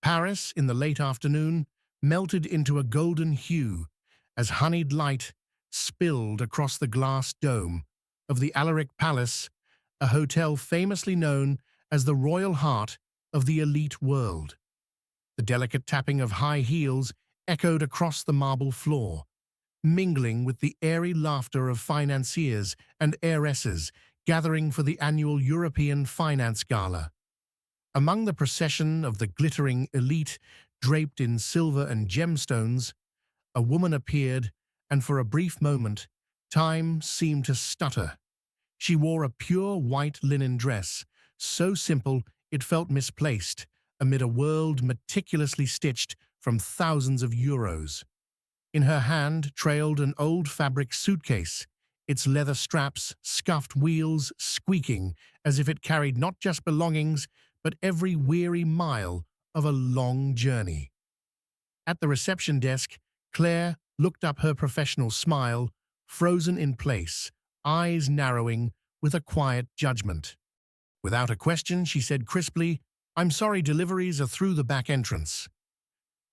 Paris, in the late afternoon, melted into a golden hue as honeyed light spilled across the glass dome of the Alaric Palace, a hotel famously known as the royal heart of the elite world. The delicate tapping of high heels echoed across the marble floor, mingling with the airy laughter of financiers and heiresses gathering for the annual European Finance Gala. Among the procession of the glittering elite draped in silver and gemstones, a woman appeared, and for a brief moment, time seemed to stutter. She wore a pure white linen dress, so simple it felt misplaced, amid a world meticulously stitched from thousands of euros. In her hand trailed an old fabric suitcase, its leather straps, scuffed wheels squeaking as if it carried not just belongings, but every weary mile of a long journey. At the reception desk, Claire looked up, her professional smile frozen in place, eyes narrowing with a quiet judgment. Without a question, she said crisply, "I'm sorry, deliveries are through the back entrance."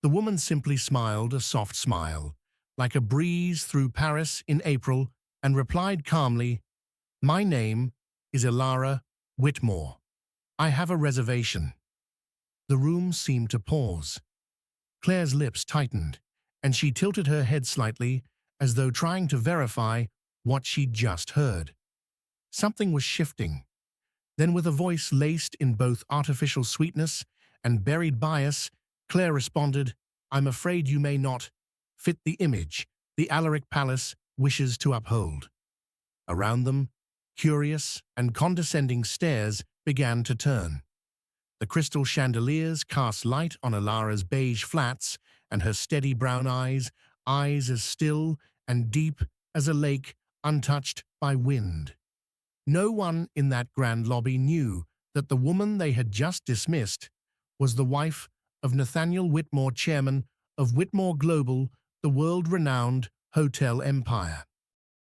The woman simply smiled a soft smile, like a breeze through Paris in April, and replied calmly, "My name is Elara Whitmore. I have a reservation." The room seemed to pause. Claire's lips tightened, and she tilted her head slightly, as though trying to verify what she'd just heard. Something was shifting. Then, with a voice laced in both artificial sweetness and buried bias, Claire responded, "I'm afraid you may not fit the image the Alaric Palace wishes to uphold." Around them, curious and condescending stares began to turn. The crystal chandeliers cast light on Elara's beige flats and her steady brown eyes as still and deep as a lake untouched by wind. No one in that grand lobby knew that the woman they had just dismissed was the wife of Nathaniel Whitmore, chairman of Whitmore Global, the world-renowned hotel empire.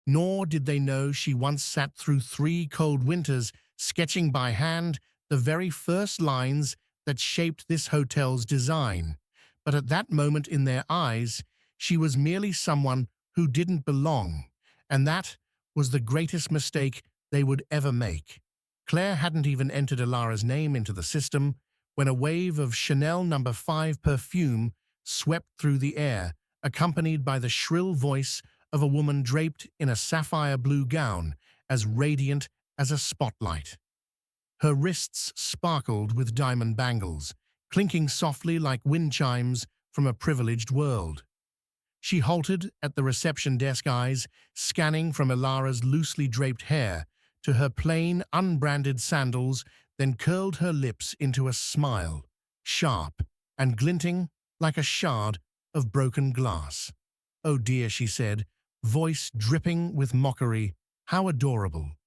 Nor did they know she once sat through 3 cold winters sketching by hand the very first lines that shaped this hotel's design. But at that moment in their eyes, she was merely someone who didn't belong, and that was the greatest mistake they would ever make. Claire hadn't even entered Elara's name into the system when a wave of Chanel No. 5 perfume swept through the air, accompanied by the shrill voice of a woman draped in a sapphire blue gown, as radiant as a spotlight. Her wrists sparkled with diamond bangles, clinking softly like wind chimes from a privileged world. She halted at the reception desk, eyes scanning from Elara's loosely draped hair to her plain, unbranded sandals, then curled her lips into a smile, sharp and glinting like a shard of broken glass. "Oh dear," she said, voice dripping with mockery, "how adorable.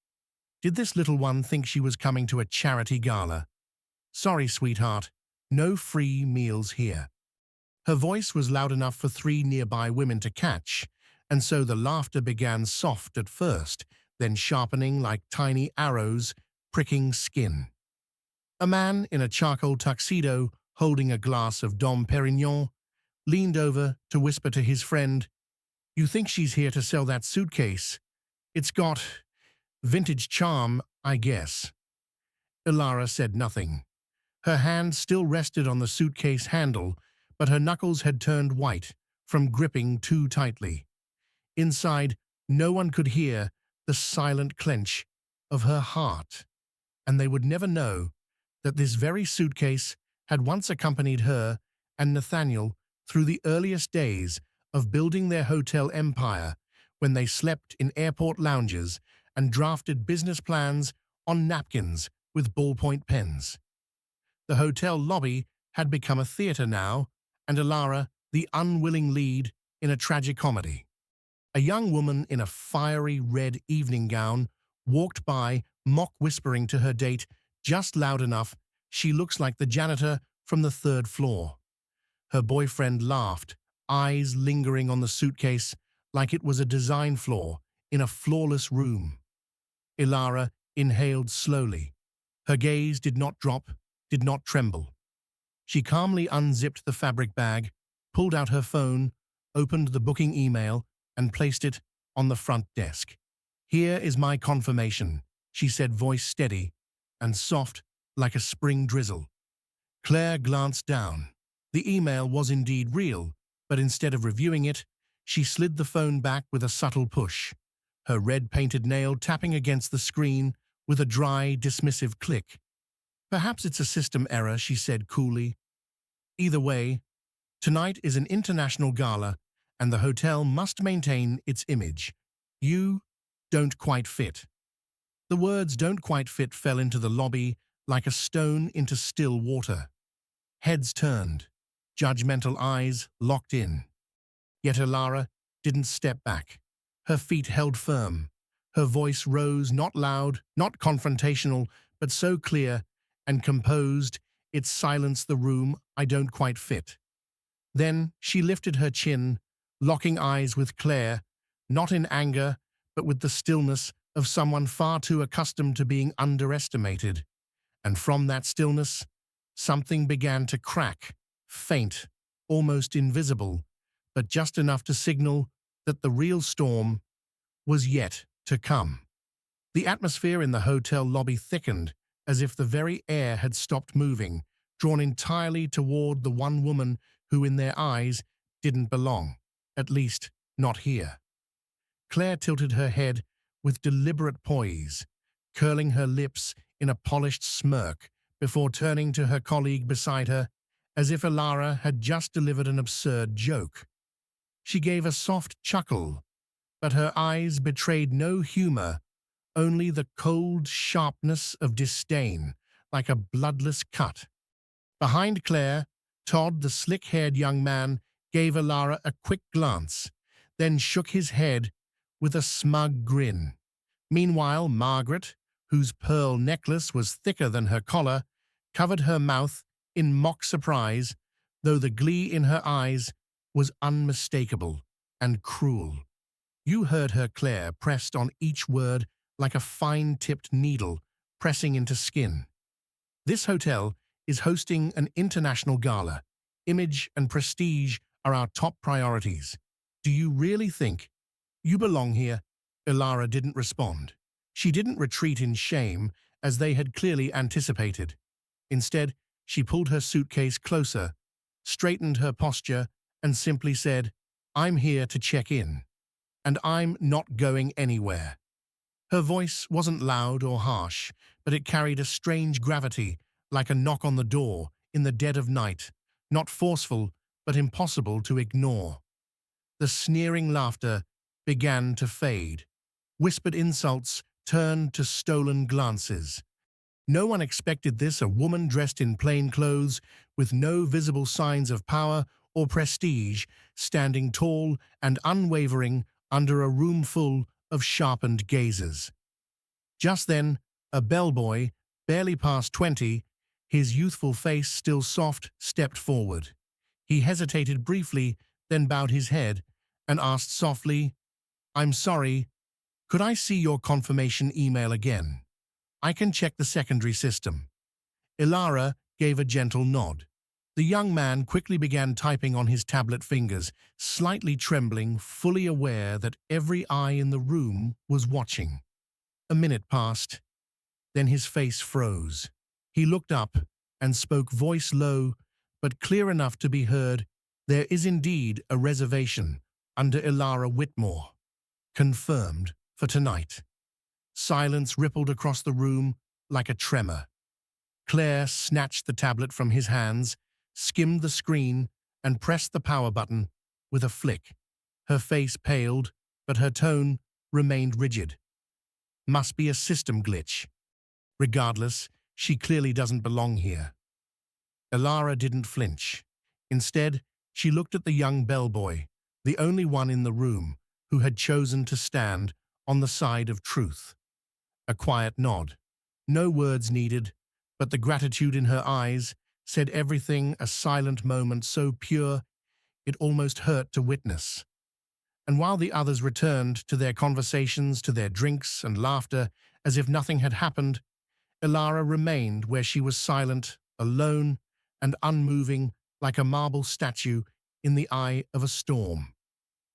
Did this little one think she was coming to a charity gala? Sorry, sweetheart, no free meals here." Her voice was loud enough for 3 nearby women to catch, and so the laughter began soft at first, then sharpening like tiny arrows, pricking skin. A man in a charcoal tuxedo, holding a glass of Dom Perignon, leaned over to whisper to his friend, "You think she's here to sell that suitcase? It's got vintage charm, I guess." Elara said nothing. Her hand still rested on the suitcase handle, but her knuckles had turned white from gripping too tightly. Inside, no one could hear the silent clench of her heart, and they would never know that this very suitcase had once accompanied her and Nathaniel through the earliest days of building their hotel empire, when they slept in airport lounges and drafted business plans on napkins with ballpoint pens. The hotel lobby had become a theater now, and Elara the unwilling lead in a tragicomedy. A young woman in a fiery red evening gown walked by, mock-whispering to her date just loud enough, "She looks like the janitor from the 3rd floor." Her boyfriend laughed, eyes lingering on the suitcase like it was a design flaw in a flawless room. Elara inhaled slowly. Her gaze did not drop, did not tremble. She calmly unzipped the fabric bag, pulled out her phone, opened the booking email, and placed it on the front desk. "Here is my confirmation," she said, voice steady and soft like a spring drizzle. Claire glanced down. The email was indeed real, but instead of reviewing it, she slid the phone back with a subtle push, her red-painted nail tapping against the screen with a dry, dismissive click. "Perhaps it's a system error," she said coolly. "Either way, tonight is an international gala, and the hotel must maintain its image. You don't quite fit." The words "don't quite fit" fell into the lobby like a stone into still water. Heads turned, judgmental eyes locked in. Yet Alara didn't step back. Her feet held firm. Her voice rose, not loud, not confrontational, but so clear and composed it silenced the room. "I don't quite fit." Then she lifted her chin, locking eyes with Claire, not in anger, but with the stillness of someone far too accustomed to being underestimated. And from that stillness, something began to crack, faint, almost invisible, but just enough to signal that the real storm was yet to come. The atmosphere in the hotel lobby thickened, as if the very air had stopped moving, drawn entirely toward the one woman who, in their eyes, didn't belong, at least not here. Claire tilted her head with deliberate poise, curling her lips in a polished smirk before turning to her colleague beside her, as if Alara had just delivered an absurd joke. She gave a soft chuckle, but her eyes betrayed no humor, only the cold sharpness of disdain, like a bloodless cut. Behind Claire, Todd, the slick-haired young man, gave Alara a quick glance, then shook his head with a smug grin. Meanwhile, Margaret, whose pearl necklace was thicker than her collar, covered her mouth in mock surprise, though the glee in her eyes was unmistakable and cruel. "You heard her," Claire pressed on each word like a fine-tipped needle pressing into skin. "This hotel is hosting an international gala. Image and prestige are our top priorities. Do you really think you belong here?" Alara didn't respond. She didn't retreat in shame, as they had clearly anticipated. Instead, she pulled her suitcase closer, straightened her posture, and simply said, "I'm here to check in, and I'm not going anywhere." Her voice wasn't loud or harsh, but it carried a strange gravity, like a knock on the door in the dead of night, not forceful, but impossible to ignore. The sneering laughter began to fade. Whispered insults turned to stolen glances. No one expected this, a woman dressed in plain clothes, with no visible signs of power or prestige, standing tall and unwavering under a room full of sharpened gazes. Just then, a bellboy, barely past 20, his youthful face still soft, stepped forward. He hesitated briefly, then bowed his head and asked softly, "I'm sorry, could I see your confirmation email again? I can check the secondary system." Alara gave a gentle nod. The young man quickly began typing on his tablet fingers, slightly trembling, fully aware that every eye in the room was watching. A minute passed, then his face froze. He looked up and spoke, voice low but clear enough to be heard. "There is indeed a reservation under Alara Whitmore. Confirmed for tonight." Silence rippled across the room like a tremor. Claire snatched the tablet from his hands, skimmed the screen, and pressed the power button with a flick. Her face paled, but her tone remained rigid. "Must be a system glitch. Regardless, she clearly doesn't belong here." Alara didn't flinch. Instead, she looked at the young bellboy, the only one in the room who had chosen to stand on the side of truth. A quiet nod. No words needed, but the gratitude in her eyes said everything, a silent moment so pure it almost hurt to witness. And while the others returned to their conversations, to their drinks and laughter, as if nothing had happened, Alara remained where she was, silent, alone, and unmoving like a marble statue in the eye of a storm.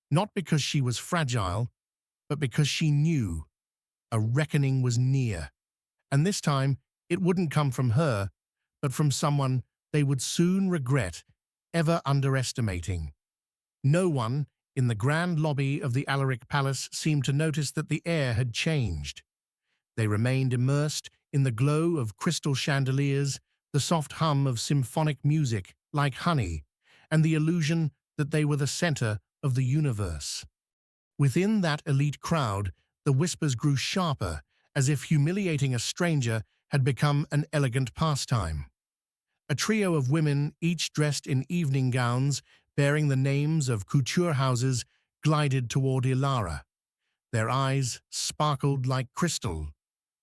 Not because she was fragile, but because she knew a reckoning was near. And this time, it wouldn't come from her, but from someone they would soon regret ever underestimating. No one in the grand lobby of the Alaric Palace seemed to notice that the air had changed. They remained immersed in the glow of crystal chandeliers, the soft hum of symphonic music like honey, and the illusion that they were the center of the universe. Within that elite crowd, the whispers grew sharper, as if humiliating a stranger had become an elegant pastime. A trio of women, each dressed in evening gowns, bearing the names of couture houses, glided toward Ilara. Their eyes sparkled like crystal,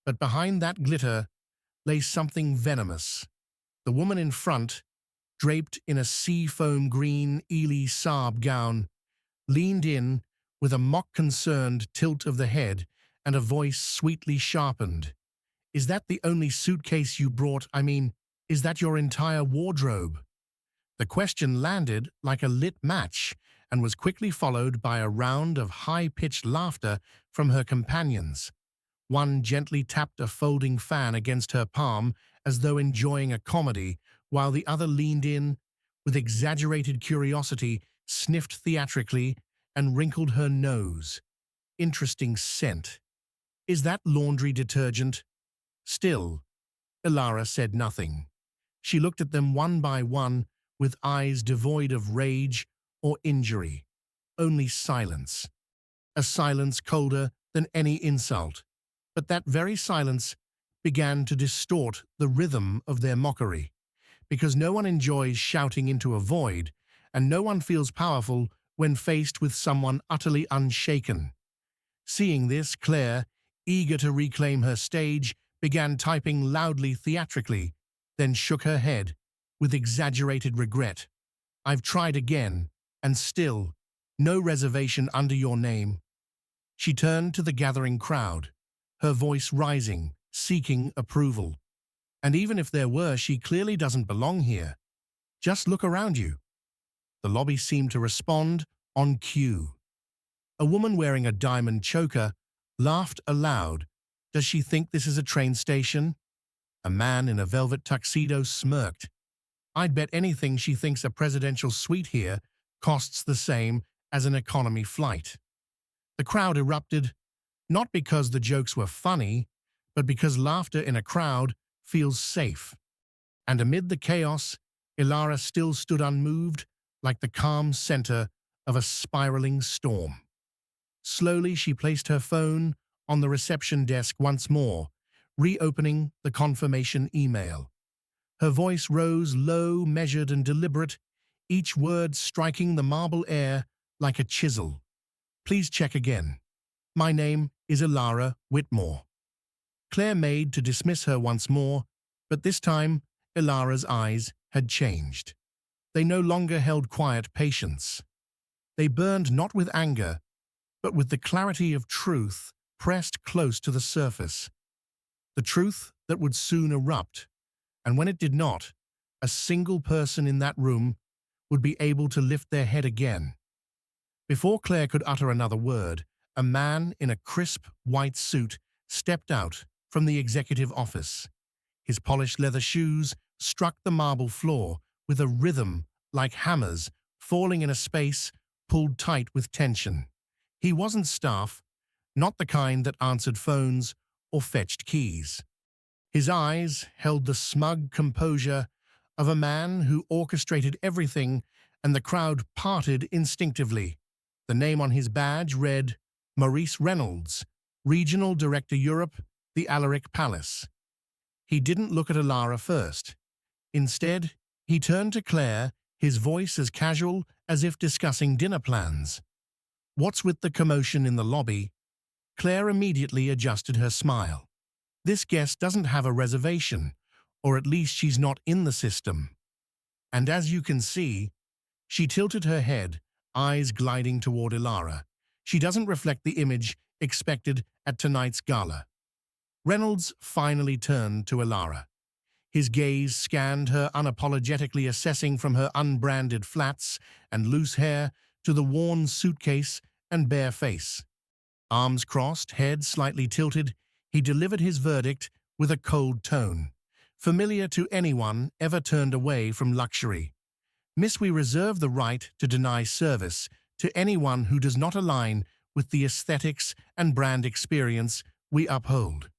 but behind that glitter lay something venomous. The woman in front, draped in a sea-foam green Ely Saab gown, leaned in with a mock-concerned tilt of the head and a voice sweetly sharpened. "Is that the only suitcase you brought? I mean, is that your entire wardrobe?" The question landed like a lit match and was quickly followed by a round of high-pitched laughter from her companions. One gently tapped a folding fan against her palm as though enjoying a comedy, while the other leaned in, with exaggerated curiosity, sniffed theatrically, and wrinkled her nose. "Interesting scent. Is that laundry detergent?" Still, Ilara said nothing. She looked at them one by one with eyes devoid of rage or injury. Only silence. A silence colder than any insult. But that very silence began to distort the rhythm of their mockery, because no one enjoys shouting into a void, and no one feels powerful when faced with someone utterly unshaken. Seeing this, Claire, eager to reclaim her stage, began typing loudly theatrically, then shook her head with exaggerated regret. "I've tried again, and still, no reservation under your name." She turned to the gathering crowd, her voice rising, seeking approval. "And even if there were, she clearly doesn't belong here. Just look around you." The lobby seemed to respond on cue. A woman wearing a diamond choker laughed aloud. "Does she think this is a train station?" A man in a velvet tuxedo smirked. "I'd bet anything she thinks a presidential suite here costs the same as an economy flight." The crowd erupted, not because the jokes were funny, but because laughter in a crowd feels safe. And amid the chaos, Ilara still stood unmoved, like the calm center of a spiraling storm. Slowly, she placed her phone on the reception desk once more, reopening the confirmation email. Her voice rose low, measured, and deliberate, each word striking the marble air like a chisel. "Please check again. My name is Ilara Whitmore." Claire made to dismiss her once more, but this time Ilara's eyes had changed. They no longer held quiet patience. They burned not with anger, but with the clarity of truth pressed close to the surface. The truth that would soon erupt, and when it did not, a single person in that room would be able to lift their head again. Before Claire could utter another word, a man in a crisp white suit stepped out from the executive office. His polished leather shoes struck the marble floor with a rhythm like hammers falling in a space pulled tight with tension. He wasn't staff, not the kind that answered phones or fetched keys. His eyes held the smug composure of a man who orchestrated everything, and the crowd parted instinctively. The name on his badge read Maurice Reynolds, Regional Director Europe, the Alaric Palace. He didn't look at Ilara first. Instead, he turned to Claire, his voice as casual as if discussing dinner plans. "What's with the commotion in the lobby?" Claire immediately adjusted her smile. "This guest doesn't have a reservation, or at least she's not in the system." And as you can see, she tilted her head, eyes gliding toward Ilara. "She doesn't reflect the image expected at tonight's gala." Reynolds finally turned to Ilara. His gaze scanned her unapologetically, assessing from her unbranded flats and loose hair to the worn suitcase and bare face. Arms crossed, head slightly tilted, he delivered his verdict with a cold tone, familiar to anyone ever turned away from luxury. Miss, we reserve the right to deny service to anyone who does not align with the aesthetics and brand experience we uphold.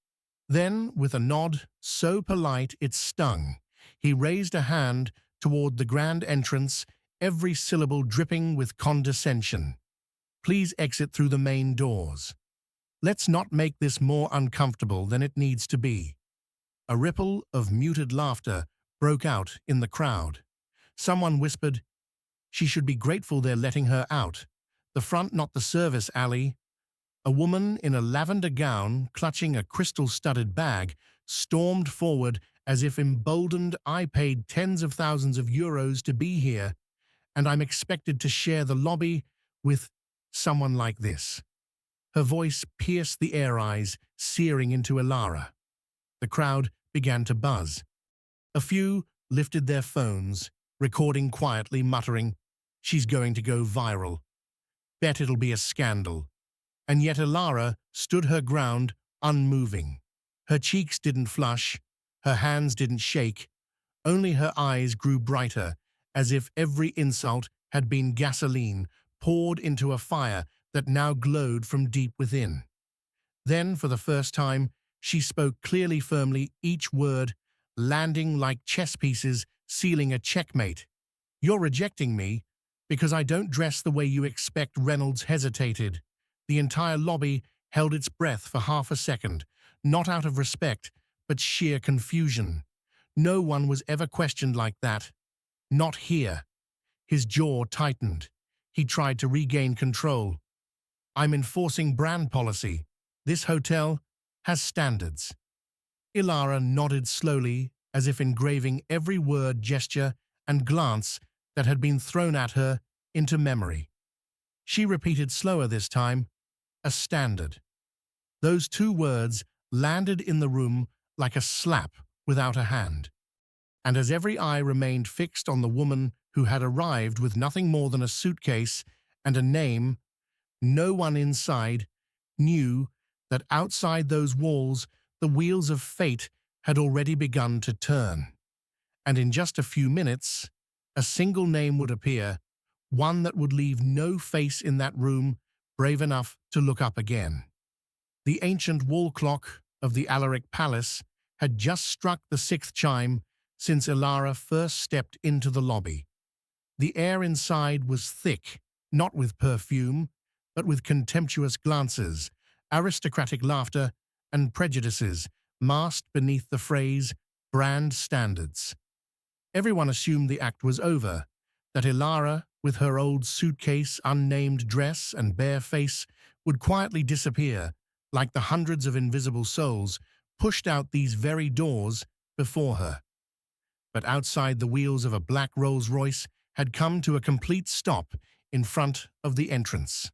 Then, with a nod so polite it stung, he raised a hand toward the grand entrance, every syllable dripping with condescension. Please exit through the main doors. Let's not make this more uncomfortable than it needs to be. A ripple of muted laughter broke out in the crowd. Someone whispered, "She should be grateful they're letting her out. The front, not the service alley." A woman in a lavender gown, clutching a crystal-studded bag, stormed forward as if emboldened. "I paid tens of thousands of euros to be here, and I'm expected to share the lobby with someone like this." Her voice pierced the air, eyes searing into Alara. The crowd began to buzz. A few lifted their phones, recording quietly, muttering, "She's going to go viral. Bet it'll be a scandal." And yet Alara stood her ground, unmoving. Her cheeks didn't flush, her hands didn't shake, only her eyes grew brighter, as if every insult had been gasoline poured into a fire that now glowed from deep within. Then, for the first time, she spoke clearly, firmly, each word landing like chess pieces, sealing a checkmate. "You're rejecting me because I don't dress the way you expect." Reynolds hesitated. The entire lobby held its breath for half a second, not out of respect, but sheer confusion. No one was ever questioned like that. Not here. His jaw tightened. He tried to regain control. "I'm enforcing brand policy. This hotel has standards." Ilara nodded slowly, as if engraving every word, gesture, and glance that had been thrown at her into memory. She repeated slower this time, "A standard." Those two words landed in the room like a slap without a hand. And as every eye remained fixed on the woman who had arrived with nothing more than a suitcase and a name, no one inside knew that outside those walls the wheels of fate had already begun to turn. And in just a few minutes, a single name would appear, one that would leave no face in that room brave enough to look up again. The ancient wall clock of the Alaric Palace had just struck the 6th chime since Ilara first stepped into the lobby. The air inside was thick, not with perfume, but with contemptuous glances, aristocratic laughter, and prejudices masked beneath the phrase "brand standards." Everyone assumed the act was over, that Ilara, with her old suitcase, unnamed dress, and bare face, would quietly disappear, like the hundreds of invisible souls pushed out these very doors before her. But outside, the wheels of a black Rolls-Royce had come to a complete stop in front of the entrance.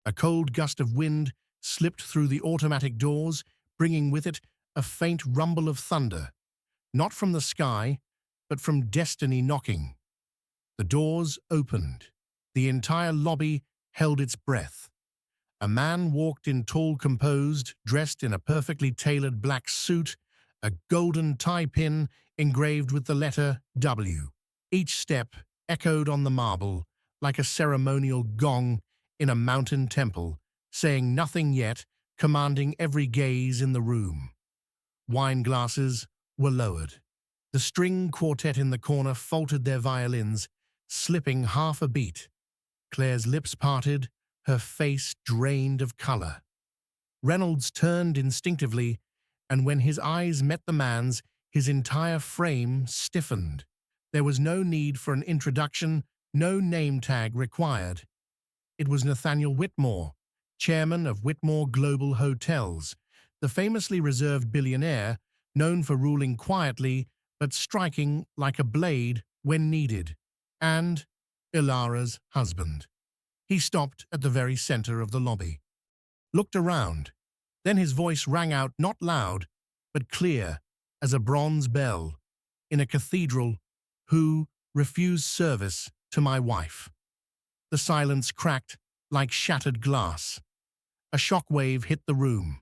A cold gust of wind slipped through the automatic doors, bringing with it a faint rumble of thunder, not from the sky, but from destiny knocking. The doors opened. The entire lobby held its breath. A man walked in, tall, composed, dressed in a perfectly tailored black suit, a golden tie pin engraved with the letter W. Each step echoed on the marble like a ceremonial gong in a mountain temple, saying nothing yet, commanding every gaze in the room. Wine glasses were lowered. The string quartet in the corner faltered their violins, slipping half a beat. Claire's lips parted, her face drained of color. Reynolds turned instinctively, and when his eyes met the man's, his entire frame stiffened. There was no need for an introduction, no name tag required. It was Nathaniel Whitmore, chairman of Whitmore Global Hotels, the famously reserved billionaire known for ruling quietly but striking like a blade when needed, and Ilara's husband. He stopped at the very center of the lobby, looked around. Then his voice rang out, not loud, but clear as a bronze bell. in a cathedral who refused service to my wife. The silence cracked like shattered glass. A shockwave hit the room.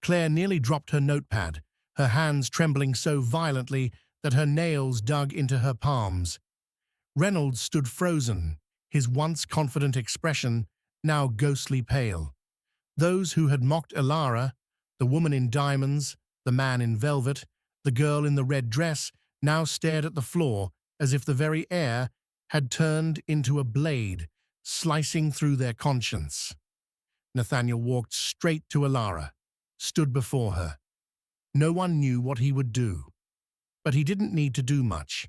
Claire nearly dropped her notepad, her hands trembling so violently that her nails dug into her palms. Reynolds stood frozen, his once confident expression now ghostly pale. Those who had mocked Elara, the woman in diamonds, the man in velvet, the girl in the red dress, now stared at the floor as if the very air had turned into a blade, slicing through their conscience. Nathaniel walked straight to Elara, stood before her. No one knew what he would do. But he didn't need to do much.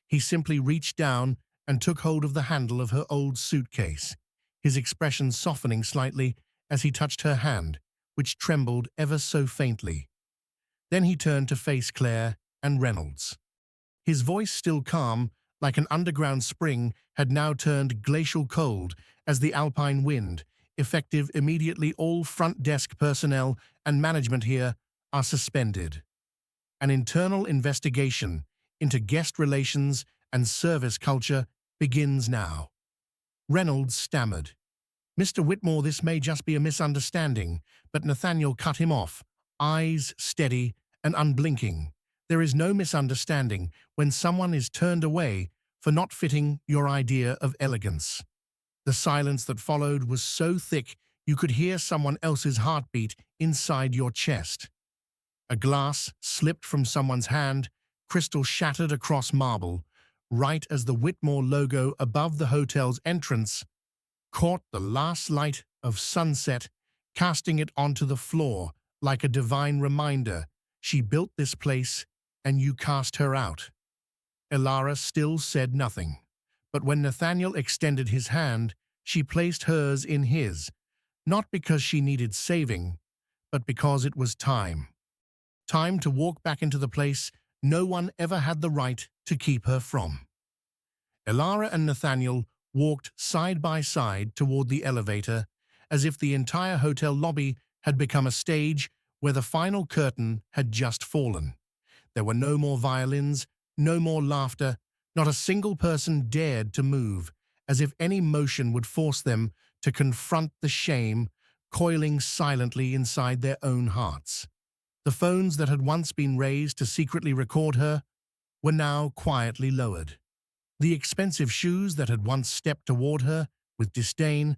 He simply reached down and took hold of the handle of her old suitcase, his expression softening slightly as he touched her hand, which trembled ever so faintly. Then he turned to face Claire and Reynolds. His voice, still calm, like an underground spring, had now turned glacial cold as the alpine wind. Effective immediately, all front desk personnel and management here are suspended. An internal investigation into guest relations and service culture begins now. Reynolds stammered. "Mr. Whitmore, this may just be a misunderstanding," but Nathaniel cut him off, eyes steady and unblinking. "There is no misunderstanding when someone is turned away for not fitting your idea of elegance." The silence that followed was so thick you could hear someone else's heartbeat inside your chest. A glass slipped from someone's hand, crystal shattered across marble, right as the Whitmore logo above the hotel's entrance caught the last light of sunset, casting it onto the floor like a divine reminder. She built this place, and you cast her out. Elara still said nothing, but when Nathaniel extended his hand, she placed hers in his, not because she needed saving, but because it was time. Time to walk back into the place no one ever had the right to keep her from. Elara and Nathaniel walked side by side toward the elevator, as if the entire hotel lobby had become a stage where the final curtain had just fallen. There were no more violins, no more laughter, not a single person dared to move, as if any motion would force them to confront the shame coiling silently inside their own hearts. The phones that had once been raised to secretly record her were now quietly lowered. The expensive shoes that had once stepped toward her with disdain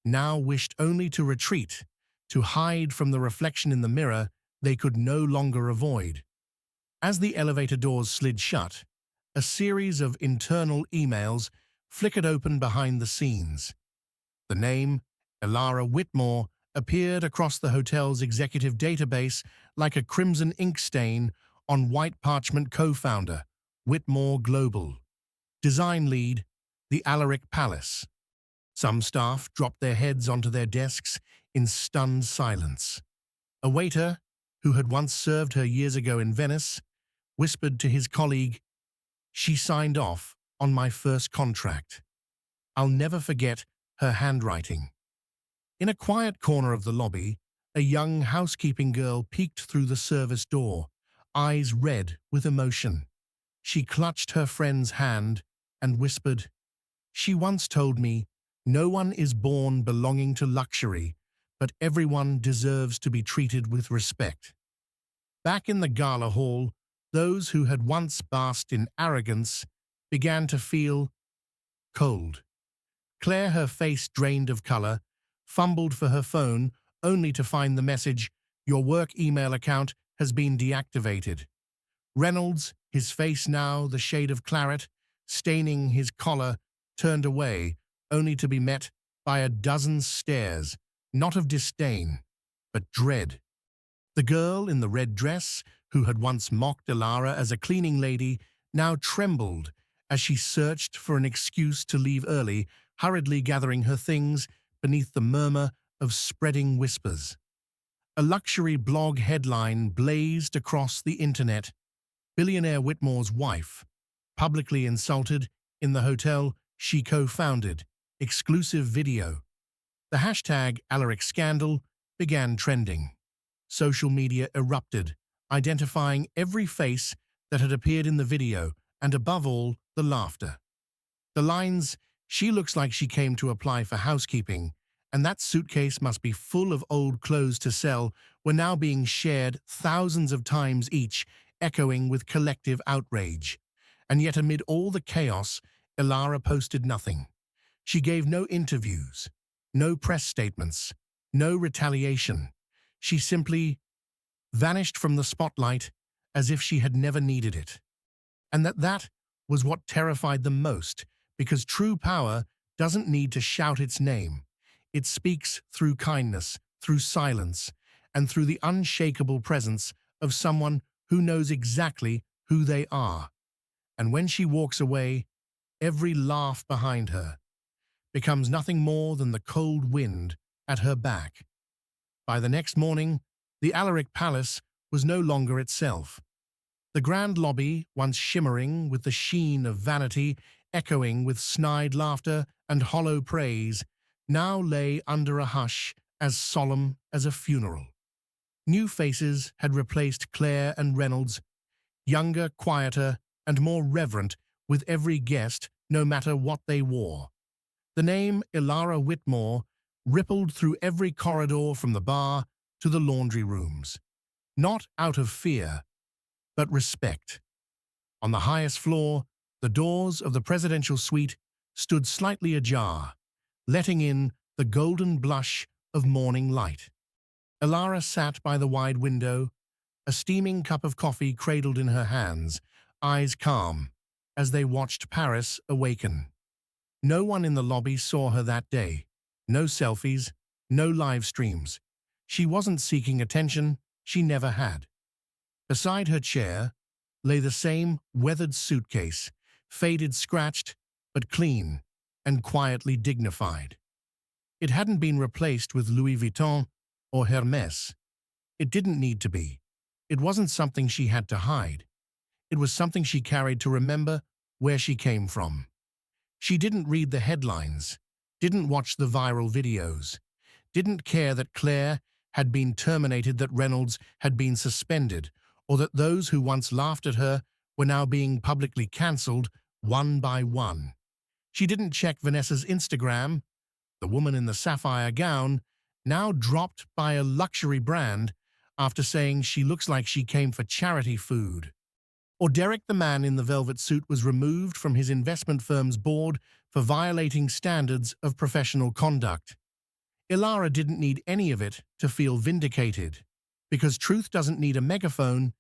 now wished only to retreat, to hide from the reflection in the mirror they could no longer avoid. As the elevator doors slid shut, a series of internal emails flickered open behind the scenes. The name, Elara Whitmore, appeared across the hotel's executive database like a crimson ink stain on white parchment. Co-founder, Whitmore Global. Design lead, the Alaric Palace. Some staff dropped their heads onto their desks in stunned silence. A waiter, who had once served her years ago in Venice, whispered to his colleague, "She signed off on my first contract." I'll never forget her handwriting. In a quiet corner of the lobby, a young housekeeping girl peeked through the service door, eyes red with emotion. She clutched her friend's hand and whispered, "She once told me, no one is born belonging to luxury, but everyone deserves to be treated with respect." Back in the gala hall, those who had once basked in arrogance began to feel cold. Claire, her face drained of color, fumbled for her phone only to find the message, "Your work email account has been deactivated." Reynolds, his face now the shade of claret, staining his collar, turned away, only to be met by a dozen stares, not of disdain, but dread. The girl in the red dress, who had once mocked Elara as a cleaning lady, now trembled as she searched for an excuse to leave early, hurriedly gathering her things beneath the murmur of spreading whispers. A luxury blog headline blazed across the internet. Billionaire Whitmore's wife, publicly insulted in the hotel she co-founded. Exclusive video. The hashtag Alaric Scandal began trending. Social media erupted, identifying every face that had appeared in the video, and above all, the laughter. The lines, "She looks like she came to apply for housekeeping, and that suitcase must be full of old clothes to sell," were now being shared thousands of times each, echoing with collective outrage. And yet amid all the chaos, Ilara posted nothing. She gave no interviews, no press statements, no retaliation. She simply vanished from the spotlight as if she had never needed it. And that was what terrified them most, because true power doesn't need to shout its name. It speaks through kindness, through silence, and through the unshakable presence of someone who knows exactly who they are. And when she walks away, every laugh behind her becomes nothing more than the cold wind at her back. By the next morning, the Alaric Palace was no longer itself. The grand lobby, once shimmering with the sheen of vanity, echoing with snide laughter and hollow praise, now lay under a hush as solemn as a funeral. New faces had replaced Claire and Reynolds, younger, quieter, and more reverent with every guest, no matter what they wore. The name Ilara Whitmore rippled through every corridor from the bar to the laundry rooms, not out of fear, but respect. On the highest floor, the doors of the presidential suite stood slightly ajar, letting in the golden blush of morning light. Ilara sat by the wide window, a steaming cup of coffee cradled in her hands, eyes calm, as they watched Paris awaken. No one in the lobby saw her that day. No selfies, no live streams. She wasn't seeking attention, she never had. Beside her chair lay the same weathered suitcase, faded, scratched, but clean and quietly dignified. It hadn't been replaced with Louis Vuitton or Hermès. It didn't need to be. It wasn't something she had to hide. It was something she carried to remember where she came from. She didn't read the headlines, didn't watch the viral videos, didn't care that Claire had been terminated, that Reynolds had been suspended, or that those who once laughed at her were now being publicly cancelled one by one. She didn't check Vanessa's Instagram, the woman in the sapphire gown, now dropped by a luxury brand after saying she looks like she came for charity food. Or Derek, the man in the velvet suit, was removed from his investment firm's board for violating standards of professional conduct. Ilara didn't need any of it to feel vindicated, because truth doesn't need a megaphone.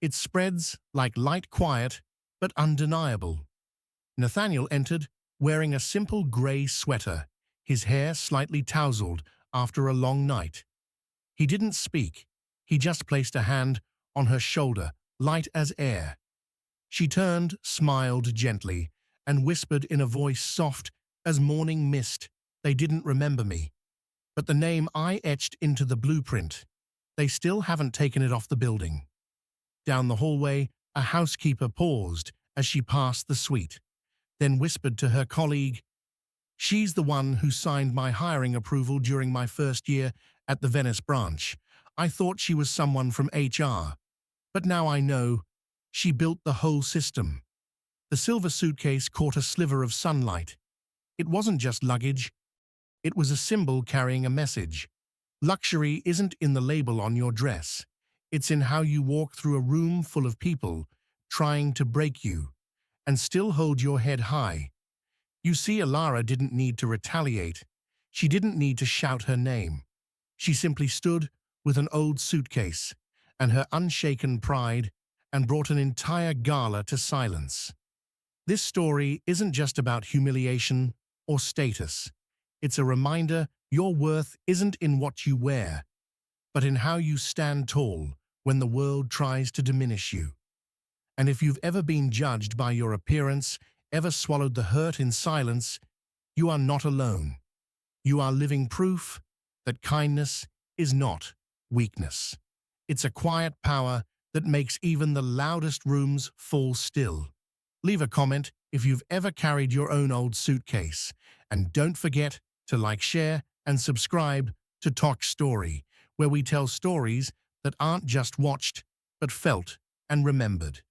It spreads like light, quiet, but undeniable. Nathaniel entered, wearing a simple grey sweater, his hair slightly tousled after a long night. He didn't speak. He just placed a hand on her shoulder, light as air. She turned, smiled gently, and whispered in a voice soft as morning mist, "They didn't remember me, but the name I etched into the blueprint. They still haven't taken it off the building." Down the hallway, a housekeeper paused as she passed the suite, then whispered to her colleague, "She's the one who signed my hiring approval during my first year at the Venice branch. I thought she was someone from HR, but now I know she built the whole system." The silver suitcase caught a sliver of sunlight. It wasn't just luggage. It was a symbol carrying a message. Luxury isn't in the label on your dress. It's in how you walk through a room full of people trying to break you and still hold your head high. You see, Ilara didn't need to retaliate. She didn't need to shout her name. She simply stood with an old suitcase and her unshaken pride and brought an entire gala to silence. This story isn't just about humiliation or status. It's a reminder your worth isn't in what you wear, but in how you stand tall when the world tries to diminish you. And if you've ever been judged by your appearance, ever swallowed the hurt in silence, you are not alone. You are living proof that kindness is not weakness. It's a quiet power that makes even the loudest rooms fall still. Leave a comment if you've ever carried your own old suitcase. And don't forget to like, share, and subscribe to Toch Story, where we tell stories that aren't just watched, but felt and remembered.